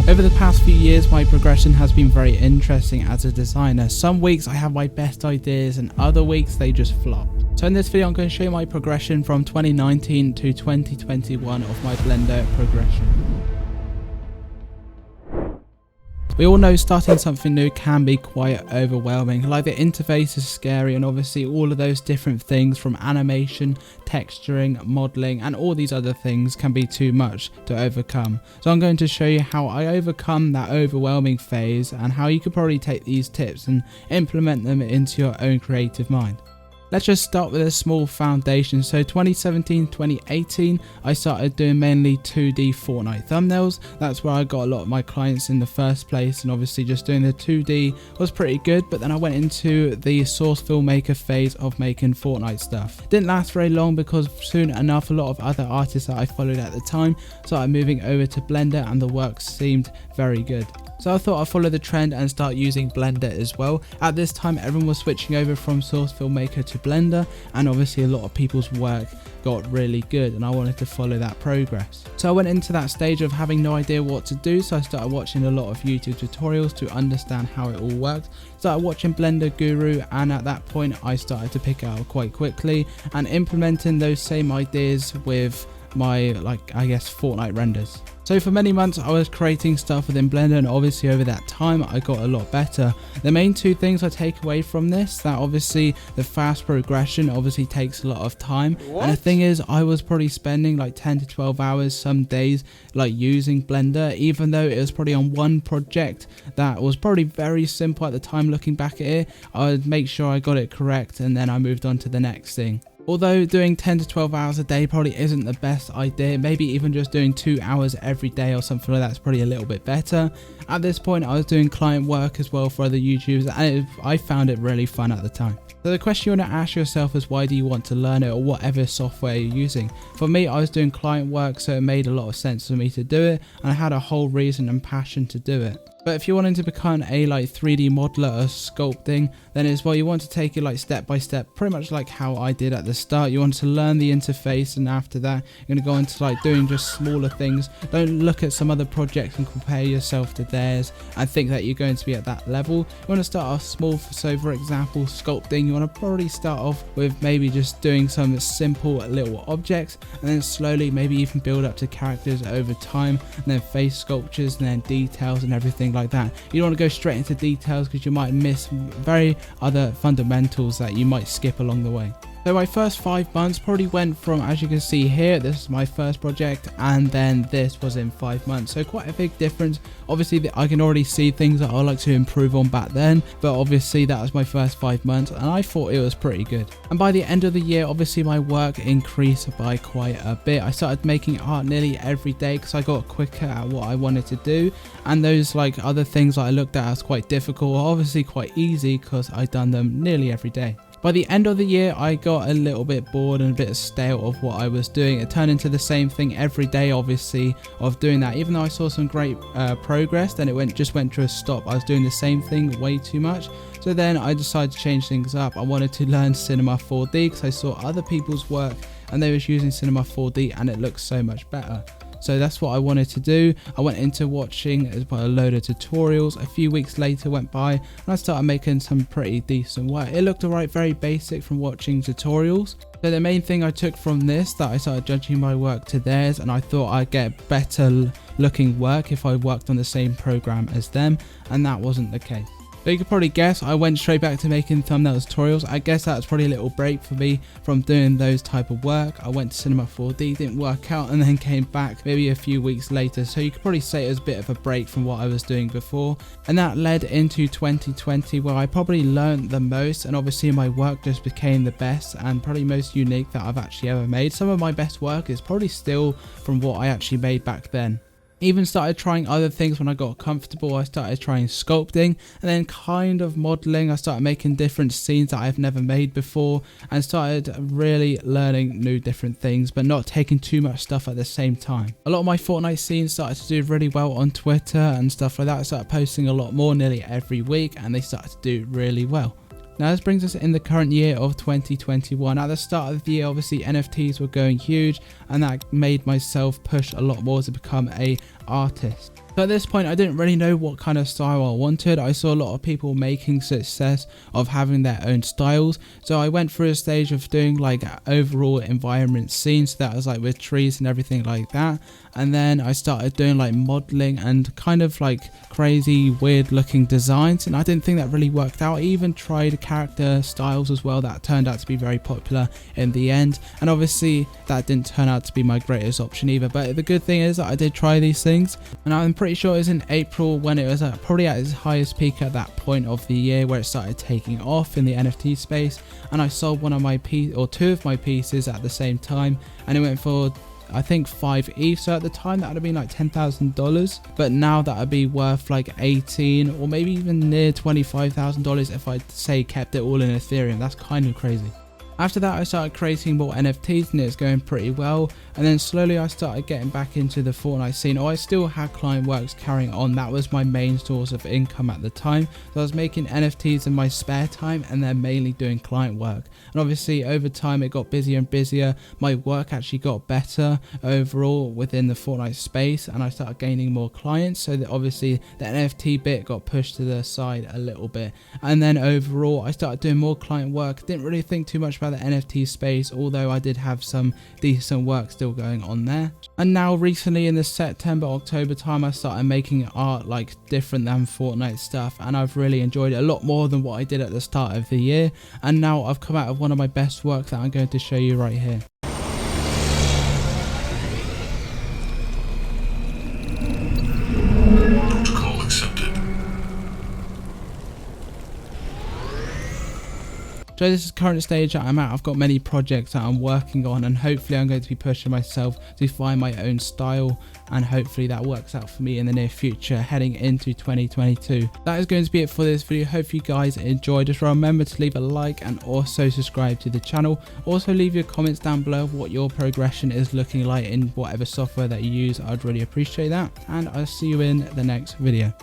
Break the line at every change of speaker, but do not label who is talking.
Over the past few years, my progression has been very interesting as a designer. Some weeks I have my best ideas and other weeks they just flop. So in this video I'm going to show you my progression from 2019 to 2021 of my Blender progression. We all know starting something new can be quite overwhelming, like the interface is scary and obviously all of those different things from animation, texturing, modeling and all these other things can be too much to overcome. So I'm going to show you how I overcome that overwhelming phase and how you could probably take these tips and implement them into your own creative mind. Let's just start with a small foundation. So 2017-2018 I started doing mainly 2D Fortnite thumbnails. That's where I got a lot of my clients in the first place, and obviously just doing the 2D was pretty good, but then I went into the source filmmaker phase of making Fortnite stuff. Didn't last very long because soon enough a lot of other artists that I followed at the time started moving over to Blender and the work seemed very good. So I thought I'd follow the trend and start using Blender as well. At this time everyone was switching over from source filmmaker to Blender, and obviously a lot of people's work got really good and I wanted to follow that progress. So I went into that stage of having no idea what to do, so I started watching a lot of YouTube tutorials to understand how it all worked. Started watching Blender Guru, and at that point I started to pick it up quite quickly and implementing those same ideas with my Fortnite renders. So for many months I was creating stuff within Blender, and obviously over that time I got a lot better. The main two things I take away from this, that obviously the fast progression obviously takes a lot of time. And the thing is, I was probably spending like 10 to 12 hours some days like using Blender, even though it was probably on one project that was probably very simple at the time. Looking back at it, I would make sure I got it correct and then I moved on to the next thing. Although doing 10 to 12 hours a day probably isn't the best idea, maybe even just doing 2 hours every day or something like that's probably a little bit better. At this point I was doing client work as well for other YouTubers, and I found it really fun at the time. So the question you want to ask yourself is, why do you want to learn it, or whatever software you're using? For me, I was doing client work, so it made a lot of sense for me to do it, and I had a whole reason and passion to do it. But if you're wanting to become a 3D modeler or sculpting, then as well you want to take it step by step, pretty much like how I did at the start. You want to learn the interface, and after that you're going to go into doing just smaller things. Don't look at some other projects and compare yourself to theirs and think that you're going to be at that level. You want to start off small. So for example, sculpting, you want to probably start off with maybe just doing some simple little objects, and then slowly maybe even build up to characters over time, and then face sculptures, and then details and everything like that. You don't want to go straight into details because you might miss very other fundamentals that you might skip along the way. So my first 5 months probably went from, as you can see here, this is my first project, and then this was in 5 months. So quite a big difference. Obviously I can already see things that I'd like to improve on back then, but obviously that was my first 5 months and I thought it was pretty good. And by the end of the year, obviously my work increased by quite a bit. I started making art nearly every day because I got quicker at what I wanted to do, and those other things that I looked at as quite difficult were obviously quite easy because I'd done them nearly every day. By the end of the year, I got a little bit bored and a bit stale of what I was doing. It turned into the same thing every day, obviously, of doing that. Even though I saw some great progress, then it just went to a stop. I was doing the same thing way too much. So then I decided to change things up. I wanted to learn Cinema 4D because I saw other people's work and they was using Cinema 4D and it looks so much better. So that's what I wanted to do. I went into watching a load of tutorials. A few weeks later went by and I started making some pretty decent work. It looked alright, very basic from watching tutorials. So the main thing I took from this, that I started judging my work to theirs, and I thought I'd get better looking work if I worked on the same program as them, and that wasn't the case. But you could probably guess I went straight back to making thumbnail tutorials. I guess that was probably a little break for me from doing those type of work. I went to Cinema 4D, didn't work out, and then came back maybe a few weeks later. So you could probably say it was a bit of a break from what I was doing before. And that led into 2020, where I probably learned the most, and obviously my work just became the best and probably most unique that I've actually ever made. Some of my best work is probably still from what I actually made back then. Even started trying other things when I got comfortable. I started trying sculpting and then kind of modeling. I started making different scenes that I've never made before and started really learning new different things, but not taking too much stuff at the same time. A lot of my Fortnite scenes started to do really well on Twitter and stuff like that. I started posting a lot more nearly every week and they started to do really well. Now this brings us in the current year of 2021. At the start of the year, obviously NFTs were going huge and that made myself push a lot more to become a artist. So at this point, I didn't really know what kind of style I wanted. I saw a lot of people making success of having their own styles. So I went through a stage of doing like overall environment scenes. So that was like with trees and everything like that. And then I started doing like modeling and kind of like crazy weird looking designs, and I didn't think that really worked out. I even tried character styles as well that turned out to be very popular in the end, and obviously that didn't turn out to be my greatest option either. But the good thing is that I did try these things, and I'm pretty sure it was in April when it was probably at its highest peak at that point of the year where it started taking off in the NFT space, and I sold one of my two of my pieces at the same time, and it went for I think 5 ETH. So at the time that would have been like $10,000, but now that would be worth like 18 or maybe even near $25,000 if I say kept it all in Ethereum. That's kind of crazy. After that, I started creating more NFTs and it's going pretty well, and then slowly I started getting back into the Fortnite scene. I still had client works carrying on. That was my main source of income at the time. So I was making NFTs in my spare time and then mainly doing client work. And obviously over time it got busier and busier. My work actually got better overall within the Fortnite space, and I started gaining more clients, so that obviously the NFT bit got pushed to the side a little bit. And then overall I started doing more client work. Didn't really think too much about the NFT space, although I did have some decent work still going on there. And now recently in the September October time I started making art like different than Fortnite stuff, and I've really enjoyed it a lot more than what I did at the start of the year. And now I've come out of one of my best work that I'm going to show you right here.
Protocol accepted.
So this is the current stage that I'm at. I've got many projects that I'm working on, and hopefully I'm going to be pushing myself to find my own style, and hopefully that works out for me in the near future heading into 2022. That is going to be it for this video. Hope you guys enjoyed. Just remember to leave a like and also subscribe to the channel. Also leave your comments down below what your progression is looking like in whatever software that you use. I'd really appreciate that, and I'll see you in the next video.